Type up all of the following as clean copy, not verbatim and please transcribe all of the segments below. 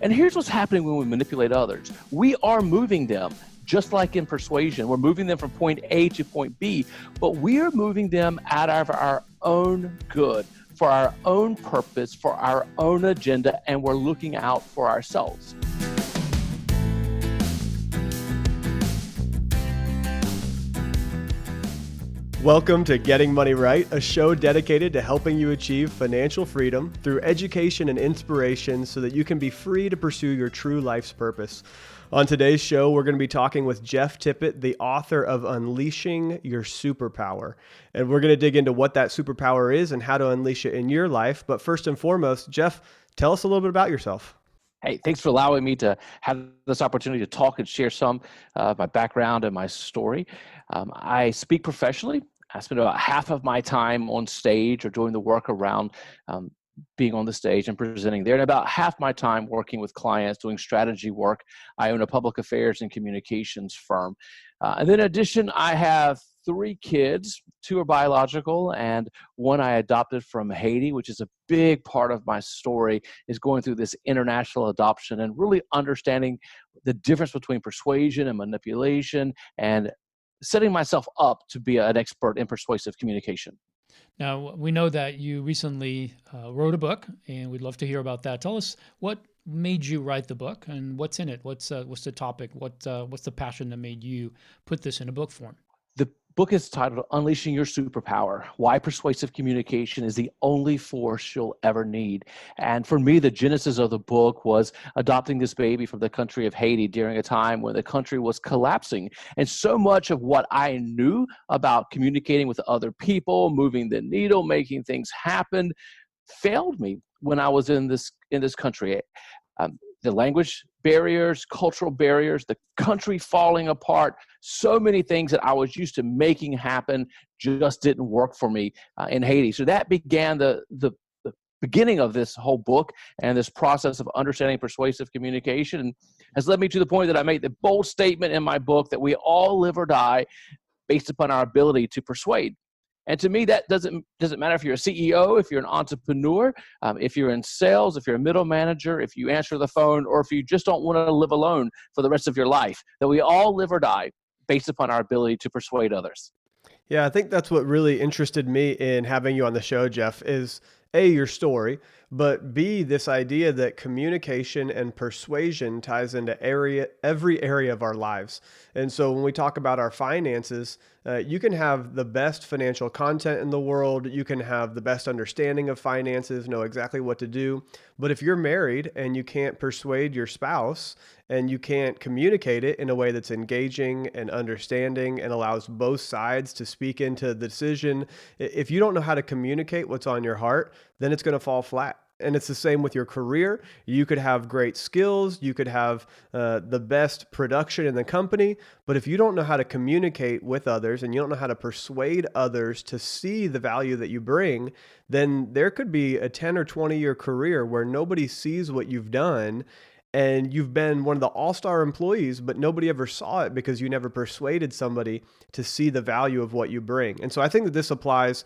And here's what's happening when we manipulate others. We are moving them. Just like in persuasion, we're moving them from point A to point B, but we are moving them out of our own good, for our own purpose, for our own agenda, and we're looking out for ourselves. Welcome to Getting Money Right, a show dedicated to helping you achieve financial freedom through education and inspiration so that you can be free to pursue your true life's purpose. On today's show, we're going to be talking with Jeff Tippett, the author of Unleashing Your Superpower. And we're going to dig into what that superpower is and how to unleash it in your life. But first and foremost, Jeff, tell us a little bit about yourself. Hey, thanks for allowing me to have this opportunity to talk and share some of my background and my story. I speak professionally. I spend about half of my time on stage or doing the work around being on the stage and presenting there, and about half my time working with clients, doing strategy work. I own a public affairs and communications firm. And then in addition, I have 3 kids. 2 are biological, and 1 I adopted from Haiti, which is a big part of my story, is going through this international adoption and really understanding the difference between persuasion and manipulation and setting myself up to be an expert in persuasive communication. Now, we know that you recently wrote a book, and we'd love to hear about that. Tell us what made you write the book and what's in it. What's the topic? What's the passion that made you put this in a book form? The book is titled Unleashing Your Superpower, Why Persuasive Communication is the Only Force You'll Ever Need. And for me, the genesis of the book was adopting this baby from the country of Haiti during a time when the country was collapsing. And so much of what I knew about communicating with other people, moving the needle, making things happen, failed me when I was in this country. The language barriers, cultural barriers, the country falling apart, so many things that I was used to making happen just didn't work for me in Haiti. So that began the beginning of this whole book and this process of understanding persuasive communication, and has led me to the point that I made the bold statement in my book that we all live or die based upon our ability to persuade. And to me, that doesn't matter if you're a CEO, if you're an entrepreneur, if you're in sales, if you're a middle manager, if you answer the phone, or if you just don't want to live alone for the rest of your life, that we all live or die based upon our ability to persuade others. Yeah, I think that's what really interested me in having you on the show, Jeff, is A, your story, but B, this idea that communication and persuasion ties into every area of our lives. And so when we talk about our finances, you can have the best financial content in the world, you can have the best understanding of finances, know exactly what to do. But if you're married and you can't persuade your spouse and you can't communicate it in a way that's engaging and understanding and allows both sides to speak into the decision, if you don't know how to communicate what's on your heart, then it's going to fall flat. And it's the same with your career. You could have great skills. You could have the best production in the company. But if you don't know how to communicate with others and you don't know how to persuade others to see the value that you bring, then there could be a 10 or 20-year career where nobody sees what you've done. And you've been one of the all-star employees, but nobody ever saw it because you never persuaded somebody to see the value of what you bring. And so I think that this applies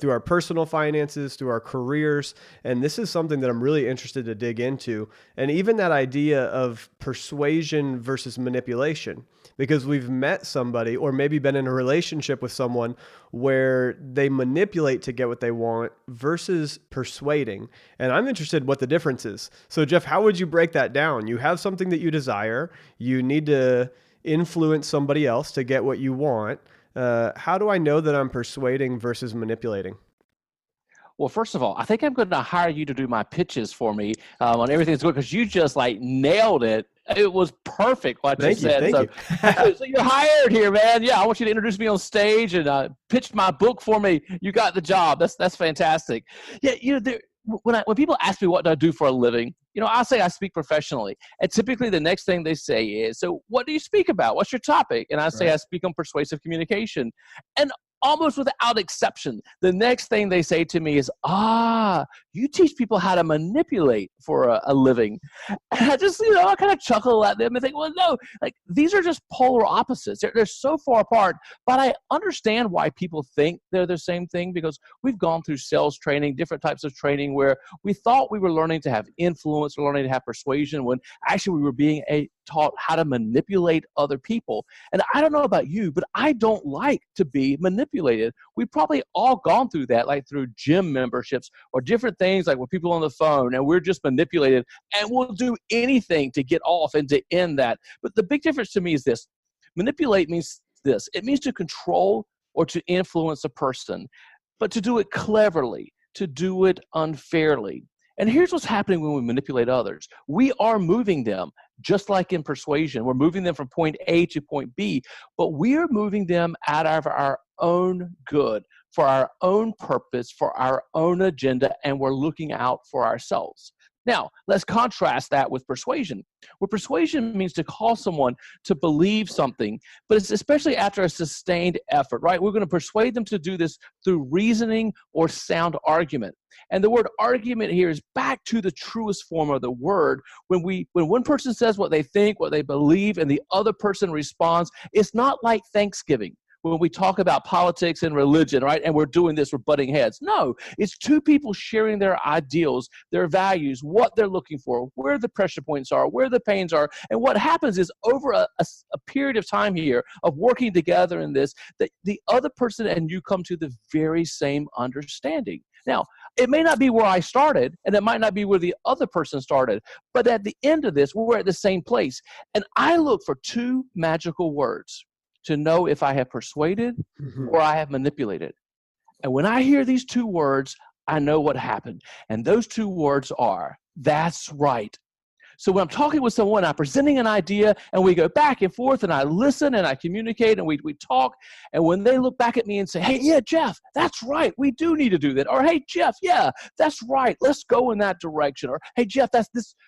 through our personal finances, through our careers. And this is something that I'm really interested to dig into. And even that idea of persuasion versus manipulation, because we've met somebody or maybe been in a relationship with someone where they manipulate to get what they want versus persuading. And I'm interested what the difference is. So Jeff, how would you break that down? You have something that you desire. You need to influence somebody else to get what you want. How do I know that I'm persuading versus manipulating? Well, first of all, I think I'm going to hire you to do my pitches for me on everything that's going, because you just nailed it. It was perfect what you said. Thank you. So you're hired here, man. Yeah, I want you to introduce me on stage and pitch my book for me. You got the job. That's fantastic. Yeah, when people ask me what do I do for a living, I say I speak professionally. And typically the next thing they say is, so what do you speak about? What's your topic? And I say, I speak on persuasive communication. And almost without exception, the next thing they say to me is, you teach people how to manipulate for a living. And I just, I kind of chuckle at them and think, well, no, like these are just polar opposites. They're so far apart, but I understand why people think they're the same thing, because we've gone through sales training, different types of training where we thought we were learning to have influence or learning to have persuasion when actually we were being taught how to manipulate other people. And I don't know about you, but I don't like to be manipulated. We've probably all gone through that, like through gym memberships or different things, like with people on the phone, and we're just manipulated and we'll do anything to get off and to end that. But the big difference to me is this: manipulate means this. It means to control or to influence a person, but to do it cleverly, to do it unfairly. And here's what's happening when we manipulate others. We are moving them, just like in persuasion. We're moving them from point A to point B, but we are moving them out of our own good, for our own purpose, for our own agenda, and we're looking out for ourselves. Now, let's contrast that with persuasion. Well, persuasion means to cause someone to believe something, but it's especially after a sustained effort, right? We're going to persuade them to do this through reasoning or sound argument. And the word argument here is back to the truest form of the word. When one person says what they think, what they believe, and the other person responds, it's not like Thanksgiving, when we talk about politics and religion, right? And we're doing this, we're butting heads. No, it's two people sharing their ideals, their values, what they're looking for, where the pressure points are, where the pains are. And what happens is over a period of time here of working together in this, that the other person and you come to the very same understanding. Now, it may not be where I started, and it might not be where the other person started, but at the end of this, we're at the same place. And I look for two magical words to know if I have persuaded or I have manipulated. And when I hear these two words, I know what happened. And those two words are, that's right. So when I'm talking with someone, I'm presenting an idea, and we go back and forth, and I listen, and I communicate, and we talk. And when they look back at me and say, hey, yeah, Jeff, that's right, we do need to do that. Or, hey, Jeff, yeah, that's right, let's go in that direction. Or, hey, Jeff,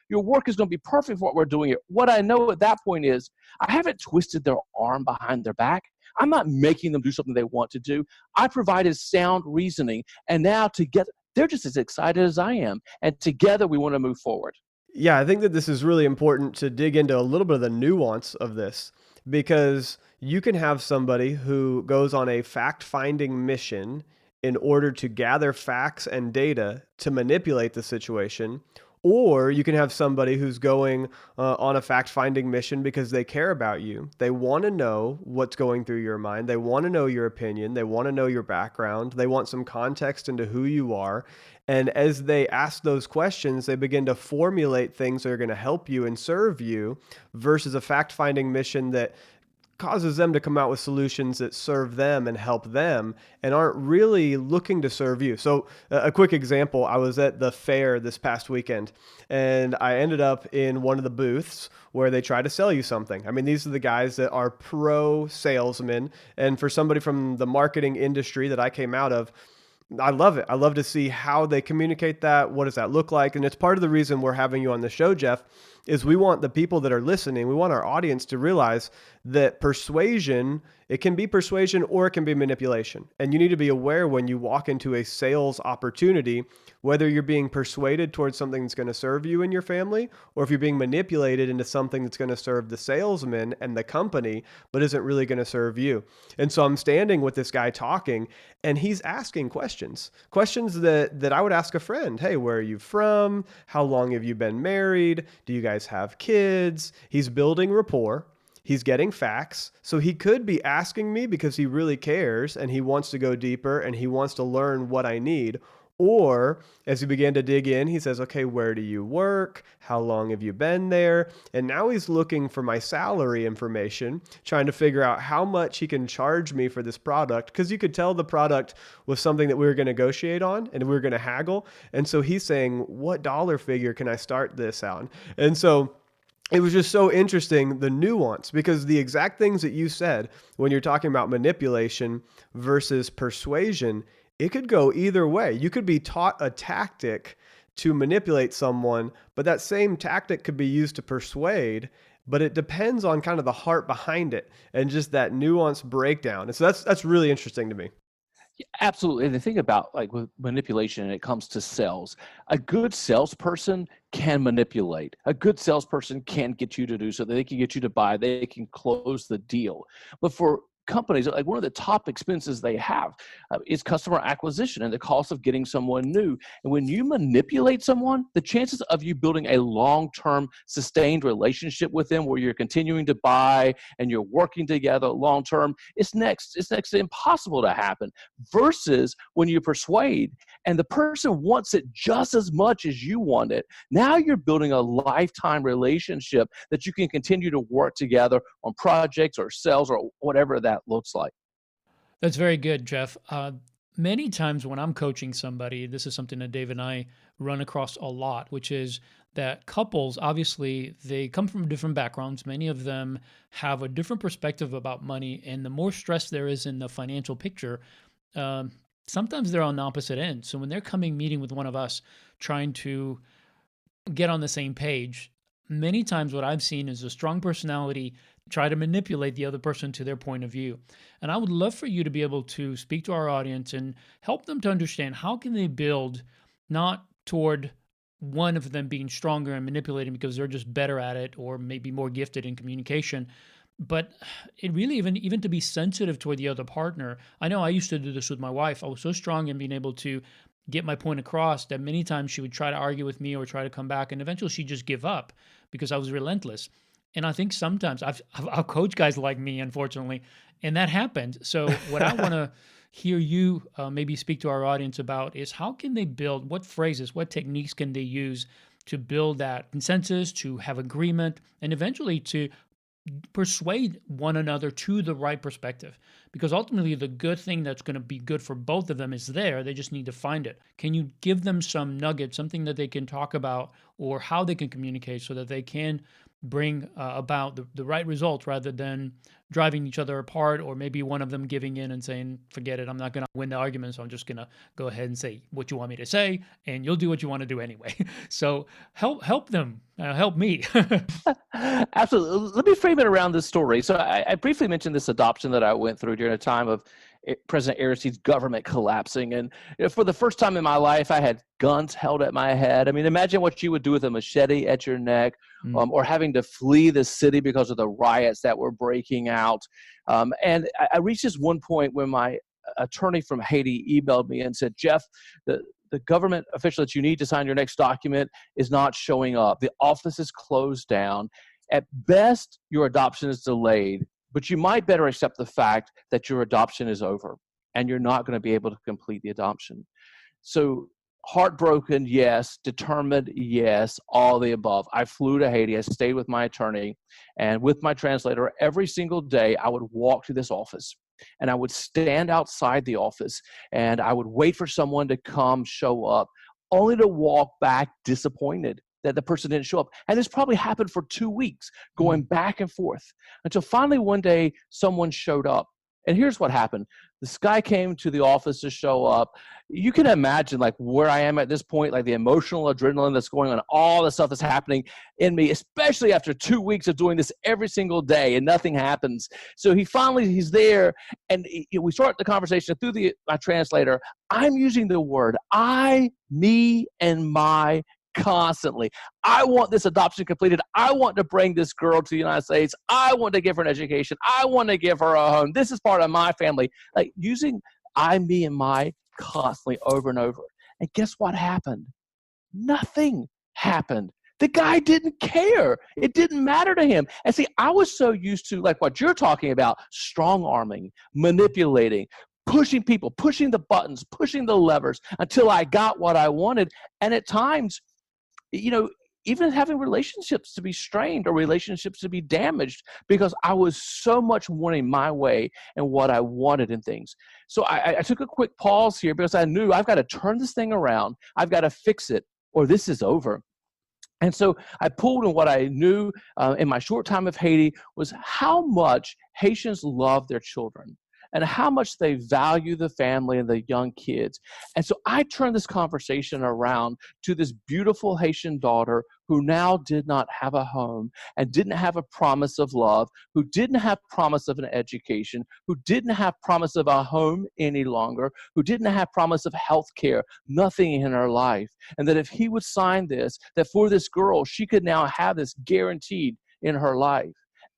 your work is going to be perfect for what we're doing here. What I know at that point is I haven't twisted their arm behind their back. I'm not making them do something they want to do. I provided sound reasoning, and now together, they're just as excited as I am. And together, we want to move forward. Yeah, I think that this is really important to dig into a little bit of the nuance of this, because you can have somebody who goes on a fact-finding mission in order to gather facts and data to manipulate the situation, or you can have somebody who's going on a fact-finding mission because they care about you. They want to know what's going through your mind. They want to know your opinion. They want to know your background. They want some context into who you are. And as they ask those questions, they begin to formulate things that are going to help you and serve you, versus a fact-finding mission that causes them to come out with solutions that serve them and help them and aren't really looking to serve you. So a quick example, I was at the fair this past weekend, and I ended up in one of the booths where they try to sell you something. I mean, these are the guys that are pro salesmen. And for somebody from the marketing industry that I came out of, I love it. I love to see how they communicate that. What does that look like? And it's part of the reason we're having you on the show, Jeff, is we want the people that are listening, we want our audience to realize that persuasion, it can be persuasion or it can be manipulation. And you need to be aware when you walk into a sales opportunity, whether you're being persuaded towards something that's going to serve you and your family, or if you're being manipulated into something that's going to serve the salesman and the company, but isn't really going to serve you. And so I'm standing with this guy talking, and he's asking questions that I would ask a friend. Hey, where are you from? How long have you been married? Do you guys have kids? He's building rapport. He's getting facts. So he could be asking me because he really cares and he wants to go deeper and he wants to learn what I need. Or as he began to dig in, he says, okay, where do you work? How long have you been there? And now he's looking for my salary information, trying to figure out how much he can charge me for this product. Because you could tell the product was something that we were going to negotiate on and we were going to haggle. And so he's saying, what dollar figure can I start this on? And so it was just so interesting, the nuance, because the exact things that you said when you're talking about manipulation versus persuasion, it could go either way. You could be taught a tactic to manipulate someone, but that same tactic could be used to persuade, but it depends on kind of the heart behind it and just that nuanced breakdown. And so that's really interesting to me. Absolutely. And the thing about like with manipulation, and it comes to sales, a good salesperson can manipulate. A good salesperson can get you to do so that they can get you to buy, they can close the deal. But for companies, like one of the top expenses they have is customer acquisition and the cost of getting someone new. And when you manipulate someone, the chances of you building a long-term sustained relationship with them where you're continuing to buy and you're working together long-term, it's next to impossible to happen. Versus when you persuade and the person wants it just as much as you want it. Now you're building a lifetime relationship that you can continue to work together on projects or sales or whatever that looks like. That's very good, Jeff. Many times when I'm coaching somebody, this is something that Dave and I run across a lot, which is that couples, obviously, they come from different backgrounds. Many of them have a different perspective about money. And the more stress there is in the financial picture, um, sometimes they're on the opposite end. So when they're coming meeting with one of us, trying to get on the same page, many times what I've seen is a strong personality try to manipulate the other person to their point of view. And I would love for you to be able to speak to our audience and help them to understand how can they build not toward one of them being stronger and manipulating because they're just better at it or maybe more gifted in communication, but it really even to be sensitive toward the other partner. I know I used to do this with my wife. I was so strong in being able to get my point across that many times she would try to argue with me or try to come back, and eventually she'd just give up because I was relentless. And I think sometimes I've coached guys like me, unfortunately, and that happened. So what I want to hear you maybe speak to our audience about is how can they build, what phrases, what techniques can they use to build that consensus, to have agreement, and eventually to persuade one another to the right perspective, because ultimately the good thing that's going to be good for both of them is there. They just need to find it. Can you give them some nuggets, something that they can talk about or how they can communicate so that they can bring about the right results rather than driving each other apart, or maybe one of them giving in and saying, forget it, I'm not going to win the argument, so I'm just going to go ahead and say what you want me to say and you'll do what you want to do anyway. So help them, help me. Absolutely. Let me frame it around this story. So I briefly mentioned this adoption that I went through during a time of President Aristide's government collapsing. And for the first time in my life, I had guns held at my head. I mean, imagine what you would do with a machete at your neck, or having to flee the city because of the riots that were breaking out. And I reached this one point when my attorney from Haiti emailed me and said, Jeff, the government official that you need to sign your next document is not showing up. The office is closed down. At best, your adoption is delayed, but you might better accept the fact that your adoption is over and you're not going to be able to complete the adoption. So heartbroken, yes. Determined, yes. All the above. I flew to Haiti. I stayed with my attorney, and with my translator every single day, I would walk to this office. And I would stand outside the office and I would wait for someone to come show up, only to walk back disappointed that the person didn't show up. And this probably happened for 2 weeks, going back and forth, until finally one day someone showed up. And here's what happened. This guy came to the office to show up. You can imagine like where I am at this point, like the emotional adrenaline that's going on, all the stuff that's happening in me, especially after 2 weeks of doing this every single day and nothing happens. So he's there, and we start the conversation through my translator. I'm using the word I, me, and my constantly. I want this adoption completed. I want to bring this girl to the United States. I want to give her an education. I want to give her a home. This is part of my family. Like using I, me, and my constantly over and over. And guess what happened? Nothing happened. The guy didn't care. It didn't matter to him. And see, I was so used to like what you're talking about, strong arming, manipulating, pushing people, pushing the buttons, pushing the levers until I got what I wanted. And at times, even having relationships to be strained or relationships to be damaged because I was so much wanting my way and what I wanted in things. So I took a quick pause here because I knew I've got to turn this thing around. I've got to fix it or this is over. And so I pulled in what I knew in my short time of Haiti was how much Haitians love their children and how much they value the family and the young kids. And so I turned this conversation around to this beautiful Haitian daughter who now did not have a home and didn't have a promise of love, who didn't have promise of an education, who didn't have promise of a home any longer, who didn't have promise of health care, nothing in her life. And that if he would sign this, that for this girl, she could now have this guaranteed in her life.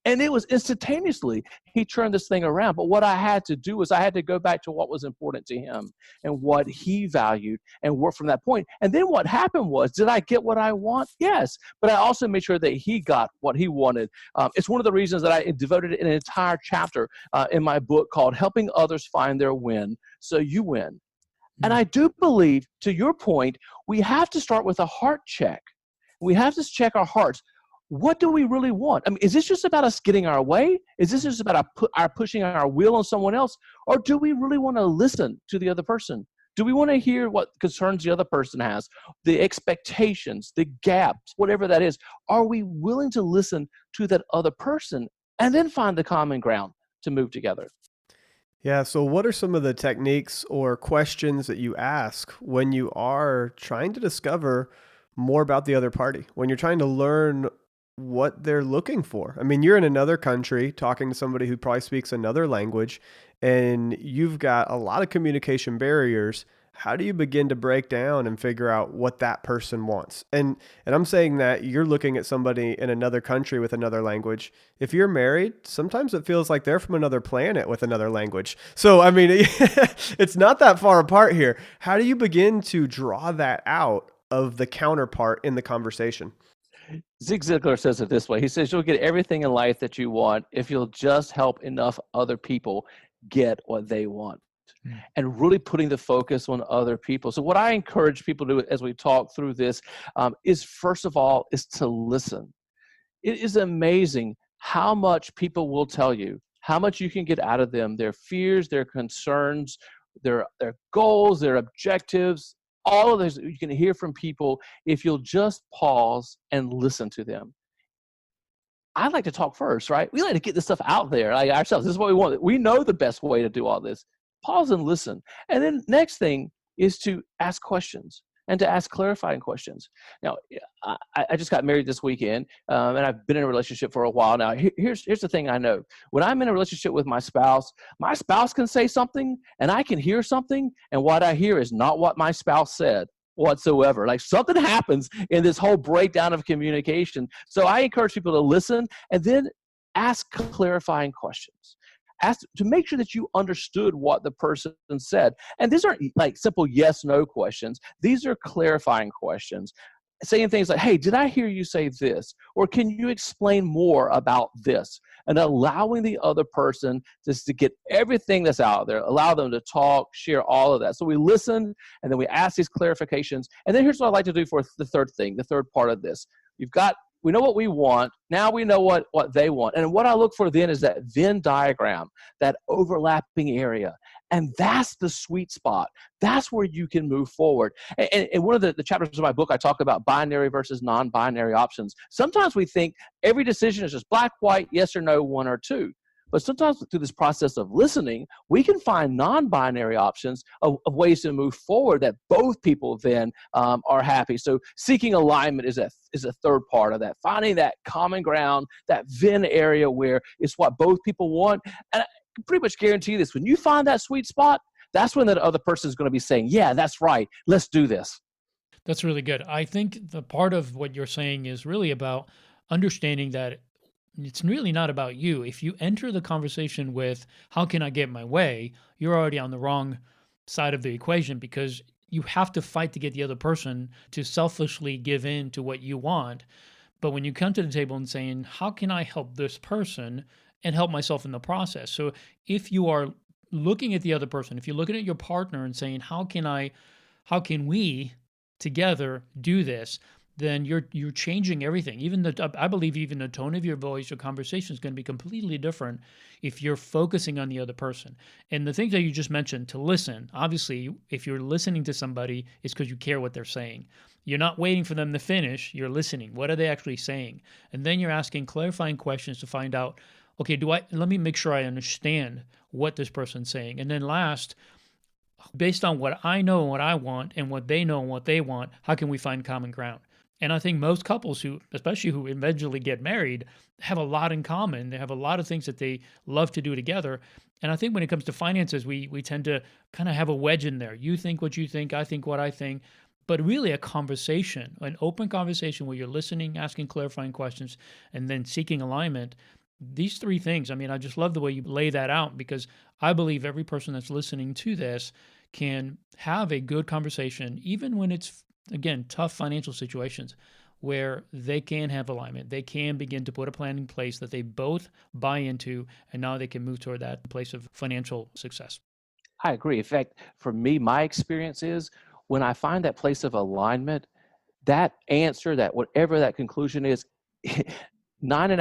And it was instantaneously, he turned this thing around. But what I had to do was I had to go back to what was important to him and what he valued and work from that point. And then what happened was, did I get what I want? Yes. But I also made sure that he got what he wanted. It's one of the reasons that I devoted an entire chapter in my book called Helping Others Find Their Win, So You Win. And I do believe, to your point, we have to start with a heart check. We have to check our hearts. What do we really want? I mean, is this just about us getting our way? Is this just about our pushing our will on someone else? Or do we really want to listen to the other person? Do we want to hear what concerns the other person has, the expectations, the gaps, whatever that is? Are we willing to listen to that other person and then find the common ground to move together? Yeah. So, what are some of the techniques or questions that you ask when you are trying to discover more about the other party, when you're trying to learn what they're looking for? I mean, you're in another country talking to somebody who probably speaks another language, and you've got a lot of communication barriers. How do you begin to break down and figure out what that person wants? And I'm saying that you're looking at somebody in another country with another language. If you're married, sometimes it feels like they're from another planet with another language. So, I mean, it's not that far apart here. How do you begin to draw that out of the counterpart in the conversation? Zig Ziglar says it this way. He says, you'll get everything in life that you want if you'll just help enough other people get what they want. And really putting the focus on other people. So what I encourage people to do as we talk through this is, first of all, is to listen. It is amazing how much people will tell you, how much you can get out of them, their fears, their concerns, their goals, their objectives. All of this you can hear from people if you'll just pause and listen to them. I like to talk first, right? We like to get this stuff out there like ourselves. This is what we want. We know the best way to do all this. Pause and listen. And then next thing is to ask questions and to ask clarifying questions. Now, I just got married this weekend, and I've been in a relationship for a while now. Here's the thing I know. When I'm in a relationship with my spouse can say something, and I can hear something, and what I hear is not what my spouse said whatsoever. Like something happens in this whole breakdown of communication. So I encourage people to listen and then ask clarifying questions. Ask to make sure that you understood what the person said. And these aren't like simple yes, no questions. These are clarifying questions. Saying things like, hey, did I hear you say this? Or can you explain more about this? And allowing the other person just to get everything that's out there, allow them to talk, share all of that. So we listen, and then we ask these clarifications. And then here's what I like to do for the third thing, the third part of this. We know what we want. Now we know what they want. And what I look for then is that Venn diagram, that overlapping area. And that's the sweet spot. That's where you can move forward. And one of the chapters of my book, I talk about binary versus non-binary options. Sometimes we think every decision is just black, white, yes or no, one or two. But sometimes through this process of listening, we can find non-binary options of ways to move forward that both people then are happy. So seeking alignment is a third part of that. Finding that common ground, that Venn area where it's what both people want. And I can pretty much guarantee this. When you find that sweet spot, that's when that other person is going to be saying, yeah, that's right. Let's do this. That's really good. I think the part of what you're saying is really about understanding that it's really not about you. If you enter the conversation with, how can I get my way? You're already on the wrong side of the equation, because you have to fight to get the other person to selfishly give in to what you want. But when you come to the table and saying, how can I help this person and help myself in the process? So if you are looking at the other person, if you're looking at your partner and saying, how can we together do this? Then you're changing everything. I believe even the tone of your voice, your conversation is going to be completely different if you're focusing on the other person. And the things that you just mentioned, to listen, obviously, if you're listening to somebody, it's because you care what they're saying. You're not waiting for them to finish. You're listening. What are they actually saying? And then you're asking clarifying questions to find out, okay, let me make sure I understand what this person's saying. And then last, based on what I know and what I want and what they know and what they want, how can we find common ground? And I think most couples who, especially who eventually get married, have a lot in common. They have a lot of things that they love to do together. And I think when it comes to finances, we tend to kind of have a wedge in there. You think what you think, I think what I think, but really a conversation, an open conversation where you're listening, asking clarifying questions, and then seeking alignment. These three things, I mean, I just love the way you lay that out because I believe every person that's listening to this can have a good conversation, even when it's, again, tough financial situations where they can have alignment. They can begin to put a plan in place that they both buy into, and now they can move toward that place of financial success. I agree. In fact, for me, my experience is when I find that place of alignment, that answer, that whatever that conclusion is, 9.5,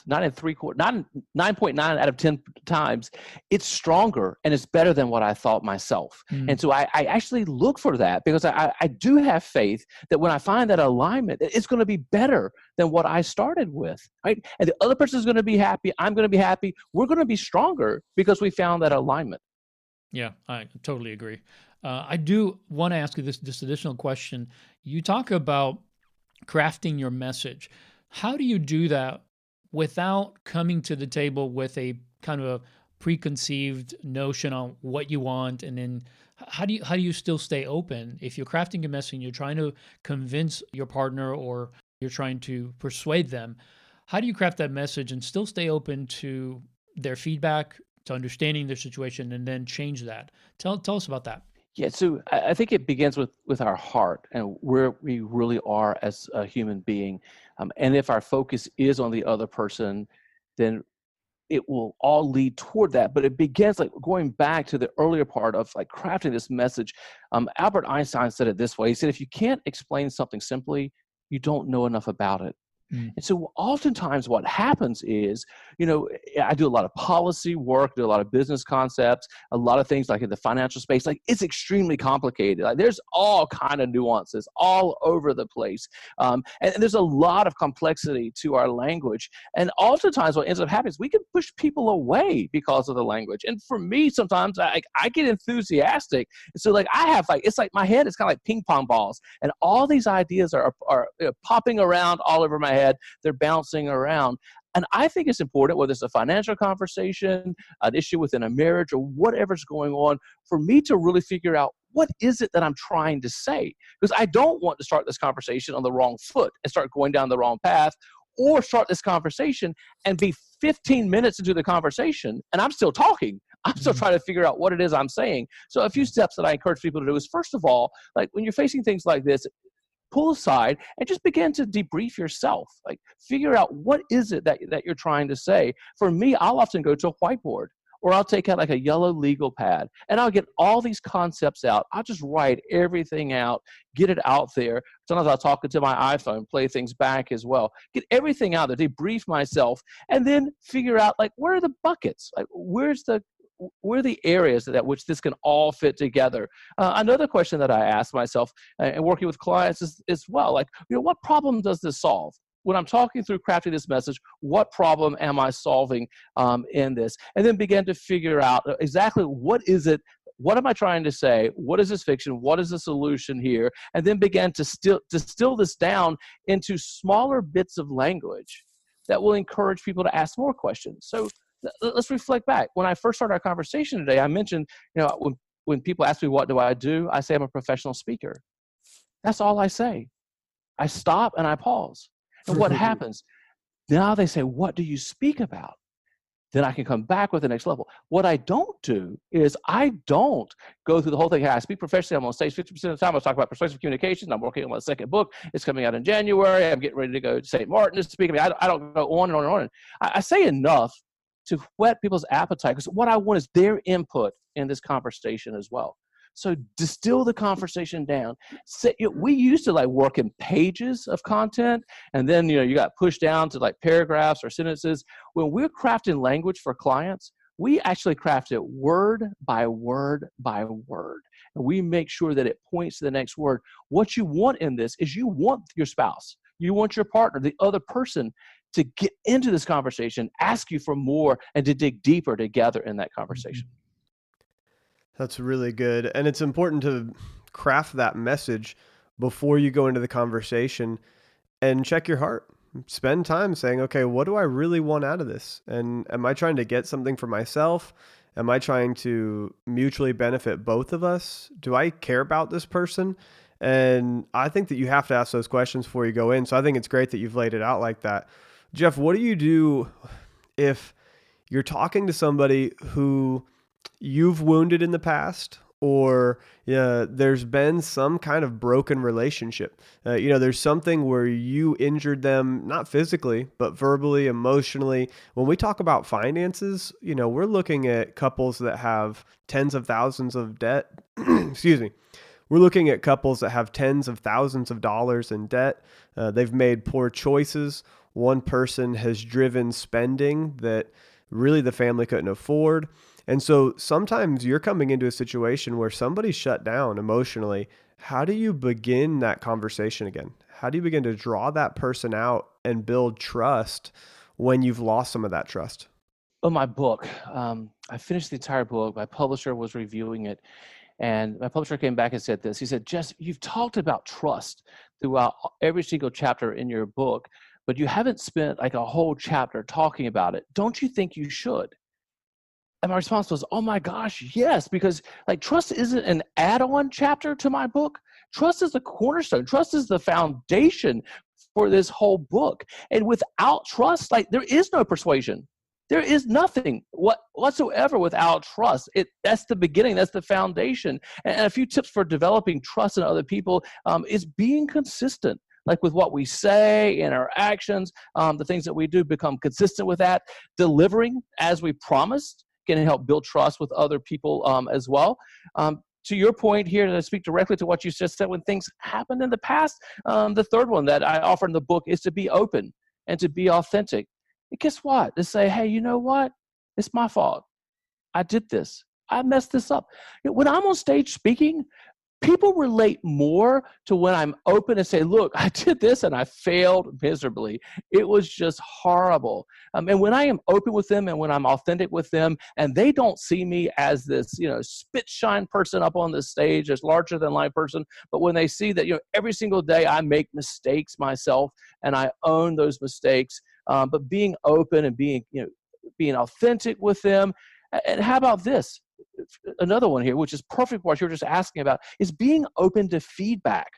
9.75, 9.9 out of 10 times, it's stronger and it's better than what I thought myself. Mm. And so I actually look for that because I do have faith that when I find that alignment, it's going to be better than what I started with, right? And the other person is going to be happy. I'm going to be happy. We're going to be stronger because we found that alignment. Yeah, I totally agree. I do want to ask you this additional question. You talk about crafting your message. How do you do that without coming to the table with a kind of a preconceived notion on what you want, and then how do you still stay open if you're crafting a message and you're trying to convince your partner or you're trying to persuade them? How do you craft that message and still stay open to their feedback, to understanding their situation, and then change that? Tell us about that. Yeah, so I think it begins with our heart and where we really are as a human being. And if our focus is on the other person, then it will all lead toward that. But it begins like going back to the earlier part of like crafting this message. Albert Einstein said it this way. He said, if you can't explain something simply, you don't know enough about it. Mm. And so oftentimes what happens is, I do a lot of policy work, do a lot of business concepts, a lot of things like in the financial space, like it's extremely complicated. Like there's all kind of nuances all over the place. And there's a lot of complexity to our language. And oftentimes what ends up happening is we can push people away because of the language. And for me, sometimes I get enthusiastic. So like I have like, it's like my head is kind of like ping pong balls. And all these ideas are popping around all over my head. They're bouncing around. And I think it's important, whether it's a financial conversation, an issue within a marriage, or whatever's going on, for me to really figure out what is it that I'm trying to say. Because I don't want to start this conversation on the wrong foot and start going down the wrong path, or start this conversation and be 15 minutes into the conversation and I'm still talking. I'm still trying to figure out what it is I'm saying. So a few steps that I encourage people to do is, first of all, like when you're facing things like this, pull aside and just begin to debrief yourself. Like figure out what is it that you're trying to say. For me, I'll often go to a whiteboard or I'll take out like a yellow legal pad and I'll get all these concepts out. I'll just write everything out, get it out there. Sometimes I'll talk into my iPhone, play things back as well. Get everything out there, debrief myself, and then figure out like where are the buckets? Like where are the areas that which this can all fit together? Another question that I ask myself and working with clients is as well, like, what problem does this solve? When I'm talking through crafting this message, what problem am I solving in this? And then begin to figure out exactly what is it, what am I trying to say? What is this fiction? What is the solution here? And then begin to distill this down into smaller bits of language that will encourage people to ask more questions. So let's reflect back. When I first started our conversation today, I mentioned, when people ask me, what do? I say I'm a professional speaker. That's all I say. I stop and I pause. And what happens? Now they say, what do you speak about? Then I can come back with the next level. What I don't do is I don't go through the whole thing. Hey, I speak professionally. I'm on stage 50% of the time. I talk about persuasive communication. I'm working on my second book. It's coming out in January. I'm getting ready to go to St. Martin to speak. I mean, I don't go on and on and on. I say enough to whet people's appetite, because what I want is their input in this conversation as well. So distill the conversation down. We used to like work in pages of content, and then you got pushed down to like paragraphs or sentences. When we're crafting language for clients, we actually craft it word by word by word, and we make sure that it points to the next word. What you want in this is you want your spouse, you want your partner, the other person, to get into this conversation, ask you for more, and to dig deeper together in that conversation. That's really good. And it's important to craft that message before you go into the conversation. and check your heart. Spend time saying, okay, what do I really want out of this? And am I trying to get something for myself? Am I trying to mutually benefit both of us? Do I care about this person? And I think that you have to ask those questions before you go in. So I think it's great that you've laid it out like that. Jeff, what do you do if you're talking to somebody who you've wounded in the past, or there's been some kind of broken relationship? There's something where you injured them, not physically, but verbally, emotionally. When we talk about finances, we're looking at couples that have tens of thousands of debt. Excuse me. We're looking at couples that have tens of thousands of dollars in debt. They've made poor choices. One person has driven spending that really the family couldn't afford. And so sometimes you're coming into a situation where somebody's shut down emotionally. How do you begin that conversation again? How do you begin to draw that person out and build trust when you've lost some of that trust? My book, I finished the entire book. My publisher was reviewing it. And my publisher came back and said this. He said, Jess, you've talked about trust throughout every single chapter in your book, but you haven't spent like a whole chapter talking about it. Don't you think you should? And my response was, oh my gosh, yes, because like trust isn't an add-on chapter to my book. Trust is the cornerstone. Trust is the foundation for this whole book. And without trust, like there is no persuasion. There is nothing whatsoever without trust. That's the beginning. That's the foundation. And a few tips for developing trust in other people is being consistent, like with what we say in our actions, the things that we do, become consistent with that. Delivering as we promised can help build trust with other people as well. To your point here, to speak directly to what you just said, when things happened in the past, the third one that I offer in the book is to be open and to be authentic. And guess what? To say, hey, you know what? It's my fault. I did this. I messed this up. When I'm on stage speaking, people relate more to when I'm open and say, look, I did this and I failed miserably. It was just horrible. And when I am open with them and when I'm authentic with them, and they don't see me as this, spit shine person up on the stage, as larger than life person, but when they see that, every single day I make mistakes myself and I own those mistakes, but being open and being authentic with them. And how about this? Another one here, which is perfect what you were just asking about, is being open to feedback.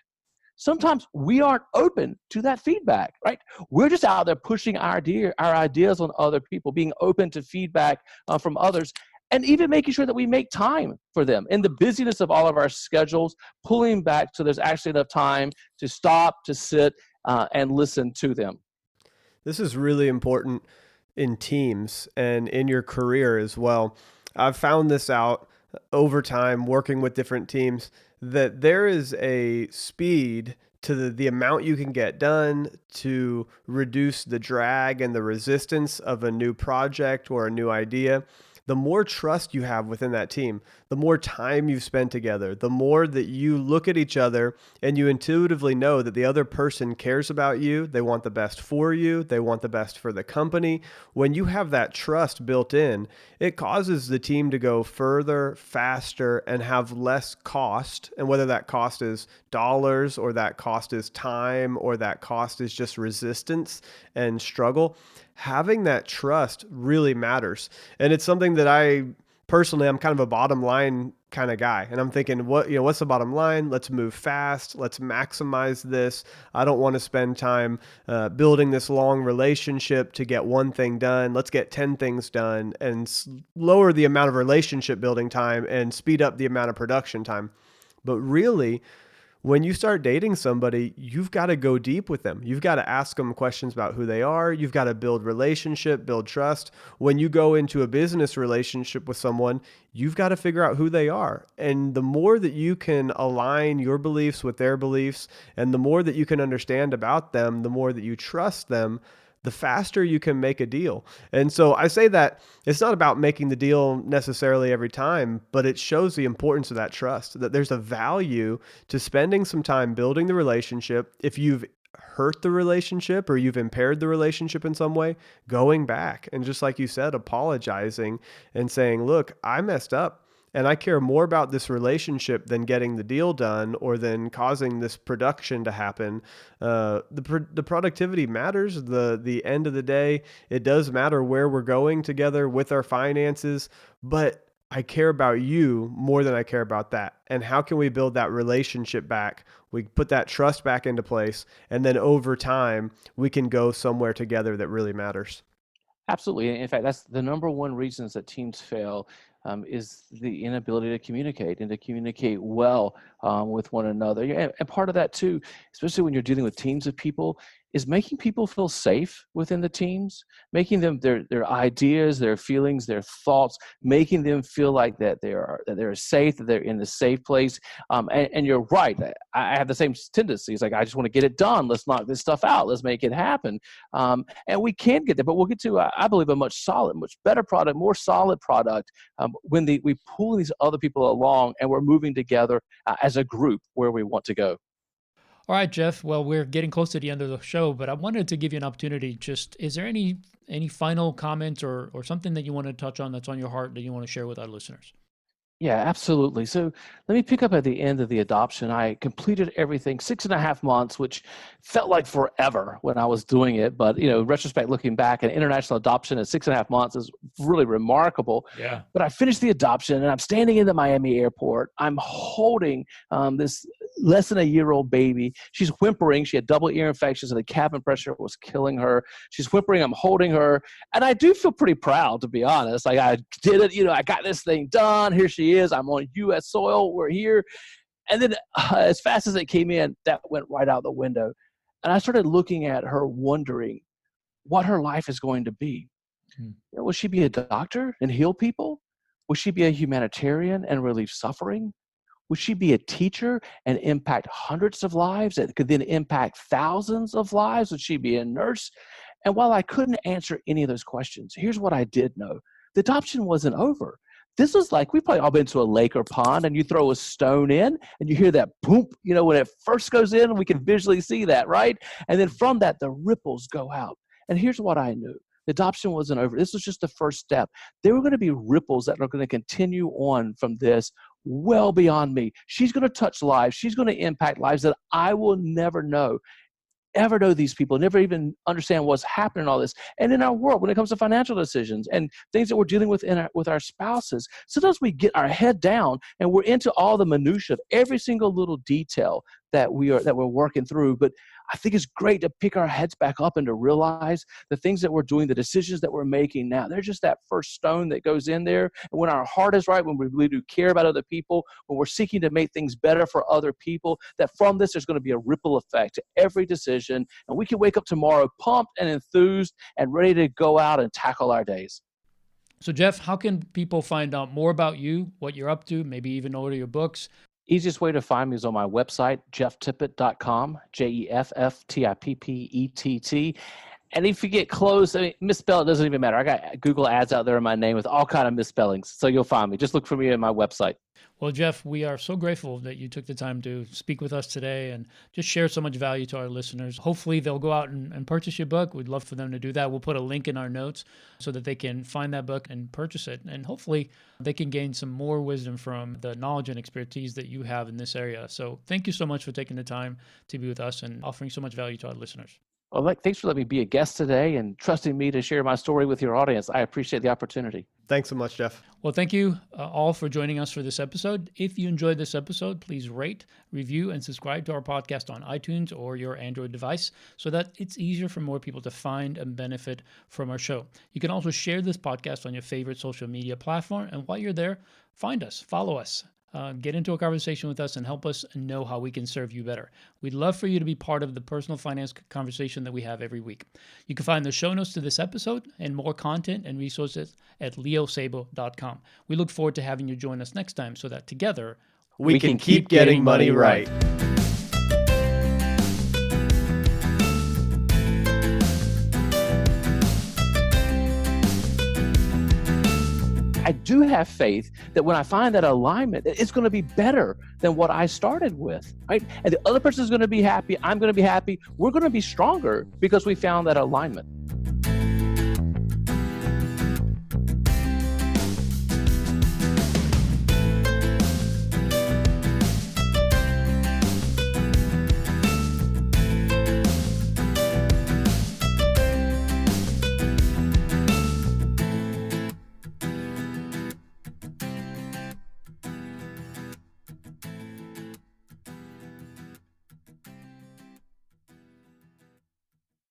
Sometimes we aren't open to that feedback, right? We're just out there pushing our ideas on other people, being open to feedback from others, and even making sure that we make time for them. In the busyness of all of our schedules, pulling back so there's actually enough time to stop, to sit, and listen to them. This is really important in teams and in your career as well. I've found this out over time working with different teams, that there is a speed to the amount you can get done to reduce the drag and the resistance of a new project or a new idea. The more trust you have within that team, the more time you've spent together, the more that you look at each other and you intuitively know that the other person cares about you, they want the best for you, they want the best for the company. When you have that trust built in, it causes the team to go further, faster, and have less cost. And whether that cost is dollars or that cost is time or that cost is just resistance and struggle, having that trust really matters. And it's something that I'm kind of a bottom line kind of guy. And I'm thinking, what's the bottom line? Let's move fast. Let's maximize this. I don't want to spend time building this long relationship to get one thing done. Let's get 10 things done and lower the amount of relationship building time and speed up the amount of production time. But really, when you start dating somebody, you've got to go deep with them. You've got to ask them questions about who they are. You've got to build relationship, build trust. When you go into a business relationship with someone, you've got to figure out who they are. And the more that you can align your beliefs with their beliefs, and the more that you can understand about them, the more that you trust them, the faster you can make a deal. And so I say that it's not about making the deal necessarily every time, but it shows the importance of that trust, that there's a value to spending some time building the relationship. If you've hurt the relationship or you've impaired the relationship in some way, going back and just like you said, apologizing and saying, look, I messed up. And I care more about this relationship than getting the deal done or than causing this production to happen. The productivity matters. The end of the day, it does matter where we're going together with our finances, but I care about you more than I care about that. And how can we build that relationship back? We put that trust back into place, and then over time, we can go somewhere together that really matters. Absolutely. In fact, that's the number one reasons that teams fail, is the inability to communicate and to communicate well with one another. Yeah, and part of that too, especially when you're dealing with teams of people, is making people feel safe within the teams, making them their ideas, their feelings, their thoughts, making them feel like that they're safe, that they're in the safe place. And you're right. I have the same tendencies. Like, I just want to get it done. Let's knock this stuff out. Let's make it happen. And we can get there, but we'll get to, I believe, a much better product, more solid product when we pull these other people along and we're moving together as a group where we want to go. All right, Jeff. Well, we're getting close to the end of the show, but I wanted to give you an opportunity. Just, is there any final comments or something that you want to touch on that's on your heart that you want to share with our listeners? Yeah, absolutely. So let me pick up at the end of the adoption. I completed everything 6.5 months, which felt like forever when I was doing it. But, in retrospect, looking back, an international adoption at 6.5 months is really remarkable. Yeah. But I finished the adoption and I'm standing in the Miami airport. I'm holding this less than a year-old baby. She's whimpering. She had double ear infections and the cabin pressure was killing her. She's whimpering. I'm holding her. And I do feel pretty proud, to be honest. Like, I did it. I got this thing done. Here she is. I'm on U.S. soil. We're here. And then as fast as it came in, that went right out the window. And I started looking at her, wondering what her life is going to be. Will she be a doctor and heal people? Will she be a humanitarian and relieve suffering? Would she be a teacher and impact hundreds of lives that could then impact thousands of lives? Would she be a nurse? And while I couldn't answer any of those questions, here's what I did know. The adoption wasn't over. This was like, we've probably all been to a lake or pond and you throw a stone in and you hear that boom, when it first goes in, we can visually see that, right? And then from that, the ripples go out. And here's what I knew. The adoption wasn't over. This was just the first step. There were going to be ripples that are going to continue on from this well beyond me. She's going to touch lives. She's going to impact lives that I will never know these people, never even understand what's happening in all this. And in our world, when it comes to financial decisions and things that we're dealing with with our spouses, sometimes we get our head down and we're into all the minutia of every single little detail that we're working through. But I think it's great to pick our heads back up and to realize the things that we're doing, the decisions that we're making now, they're just that first stone that goes in there. And when our heart is right, when we really do care about other people, when we're seeking to make things better for other people, that from this, there's going to be a ripple effect to every decision. And we can wake up tomorrow pumped and enthused and ready to go out and tackle our days. So, Jeff, how can people find out more about you, what you're up to, maybe even order your books? Easiest way to find me is on my website, jefftippett.com, JEFFTIPPETT. And if you get close, misspell it, doesn't even matter. I got Google ads out there in my name with all kind of misspellings. So you'll find me. Just look for me on my website. Well, Jeff, we are so grateful that you took the time to speak with us today and just share so much value to our listeners. Hopefully they'll go out and purchase your book. We'd love for them to do that. We'll put a link in our notes so that they can find that book and purchase it. And hopefully they can gain some more wisdom from the knowledge and expertise that you have in this area. So thank you so much for taking the time to be with us and offering so much value to our listeners. Well, thanks for letting me be a guest today and trusting me to share my story with your audience. I appreciate the opportunity. Thanks so much, Jeff. Well, thank you all for joining us for this episode. If you enjoyed this episode, please rate, review, and subscribe to our podcast on iTunes or your Android device so that it's easier for more people to find and benefit from our show. You can also share this podcast on your favorite social media platform. And while you're there, find us, follow us. Get into a conversation with us and help us know how we can serve you better. We'd love for you to be part of the personal finance conversation that we have every week. You can find the show notes to this episode and more content and resources at leosable.com. We look forward to having you join us next time so that together we can keep getting money right. I do have faith that when I find that alignment, it's going to be better than what I started with, right? And the other person is going to be happy. I'm going to be happy. We're going to be stronger because we found that alignment.